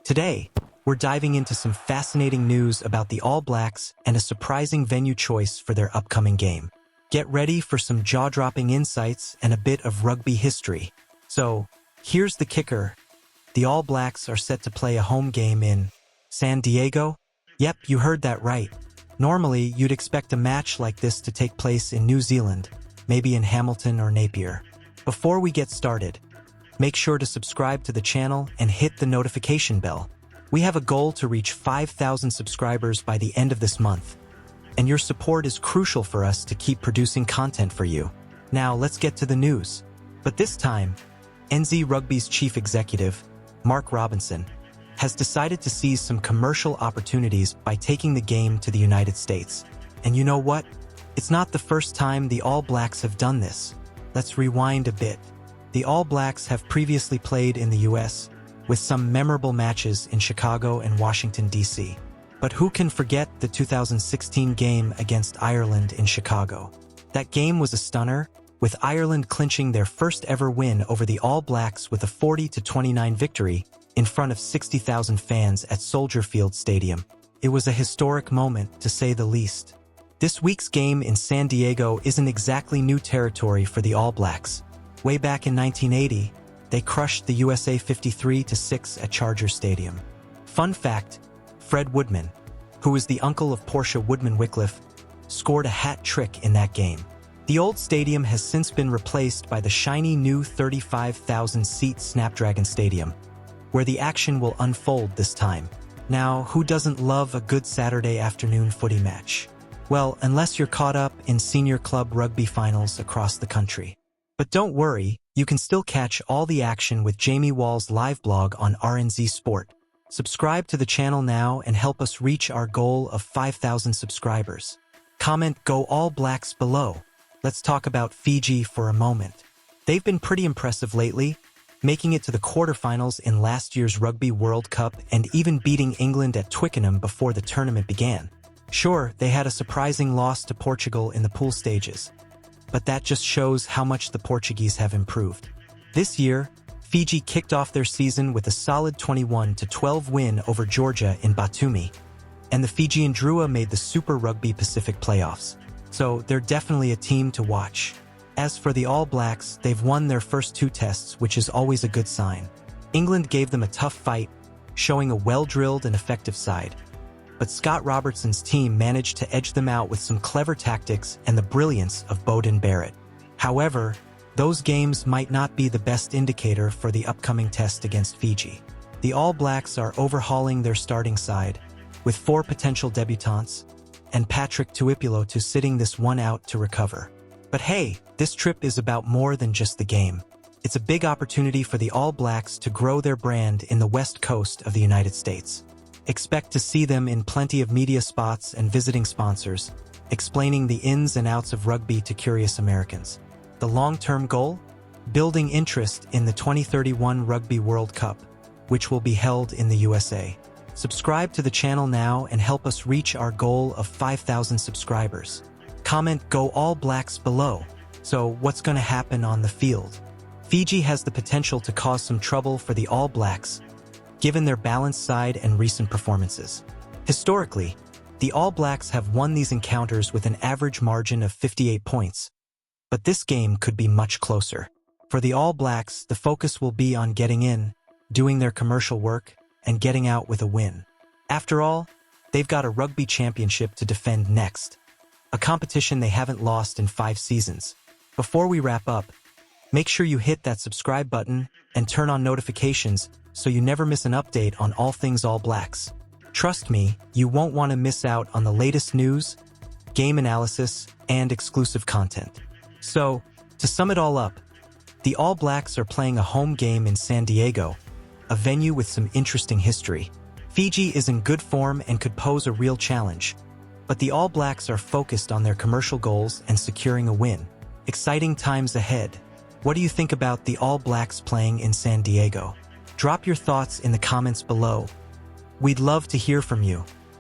Today, we're diving into some fascinating news about the All Blacks and a surprising venue choice for their upcoming game. Get ready for some jaw-dropping insights and a bit of rugby history. So, here's the kicker. The All Blacks are set to play a home game in San Diego? Yep, you heard that right. Normally, you'd expect a match like this to take place in New Zealand, maybe in Hamilton or Napier. Before we get started, make sure to subscribe to the channel and hit the notification bell. We have a goal to reach 5,000 subscribers by the end of this month, and your support is crucial for us to keep producing content for you. Now, let's get to the news. But this time, NZ Rugby's chief executive, Mark Robinson, has decided to seize some commercial opportunities by taking the game to the United States. And you know what? It's not the first time the All Blacks have done this. Let's rewind a bit. The All Blacks have previously played in the US, with some memorable matches in Chicago and Washington, D.C. But who can forget the 2016 game against Ireland in Chicago? That game was a stunner, with Ireland clinching their first ever win over the All Blacks with a 40-29 victory in front of 60,000 fans at Soldier Field Stadium. It was a historic moment, to say the least. This week's game in San Diego isn't exactly new territory for the All Blacks. Way back in 1980, they crushed the USA 53-6 at Charger Stadium. Fun fact, Fred Woodman, who is the uncle of Portia Woodman-Wycliffe, scored a hat trick in that game. The old stadium has since been replaced by the shiny new 35,000-seat Snapdragon Stadium, where the action will unfold this time. Now, who doesn't love a good Saturday afternoon footy match? Well, unless you're caught up in senior club rugby finals across the country. But don't worry, you can still catch all the action with Jamie Wall's live blog on RNZ Sport. Subscribe to the channel now and help us reach our goal of 5,000 subscribers. Comment "Go All Blacks" below. Let's talk about Fiji for a moment. They've been pretty impressive lately, making it to the quarterfinals in last year's Rugby World Cup and even beating England at Twickenham before the tournament began. Sure, they had a surprising loss to Portugal in the pool stages, but that just shows how much the Portuguese have improved. This year, Fiji kicked off their season with a solid 21-12 win over Georgia in Batumi, and the Fijian Drua made the Super Rugby Pacific playoffs. So they're definitely a team to watch. As for the All Blacks, they've won their first 2 tests, which is always a good sign. England gave them a tough fight, showing a well-drilled and effective side. But Scott Robertson's team managed to edge them out with some clever tactics and the brilliance of Beauden Barrett. However, those games might not be the best indicator for the upcoming test against Fiji. The All Blacks are overhauling their starting side, with 4 potential debutants, and Patrick Tuipulotu sitting this one out to recover. But hey, this trip is about more than just the game. It's a big opportunity for the All Blacks to grow their brand in the West Coast of the United States. Expect to see them in plenty of media spots and visiting sponsors, explaining the ins and outs of rugby to curious Americans. The long-term goal? Building interest in the 2031 Rugby World Cup, which will be held in the USA. Subscribe to the channel now and help us reach our goal of 5,000 subscribers. Comment "Go All Blacks" below. So, what's going to happen on the field? Fiji has the potential to cause some trouble for the All Blacks, given their balanced side and recent performances. Historically, the All Blacks have won these encounters with an average margin of 58 points. But this game could be much closer. For the All Blacks, the focus will be on getting in, doing their commercial work, and getting out with a win. After all, they've got a rugby championship to defend next, a competition they haven't lost in 5 seasons. Before we wrap up, make sure you hit that subscribe button and turn on notifications so you never miss an update on all things All Blacks. Trust me, you won't want to miss out on the latest news, game analysis, and exclusive content. So, to sum it all up, the All Blacks are playing a home game in San Diego, a venue with some interesting history. Fiji is in good form and could pose a real challenge, but the All Blacks are focused on their commercial goals and securing a win. Exciting times ahead. What do you think about the All Blacks playing in San Diego? Drop your thoughts in the comments below. We'd love to hear from you.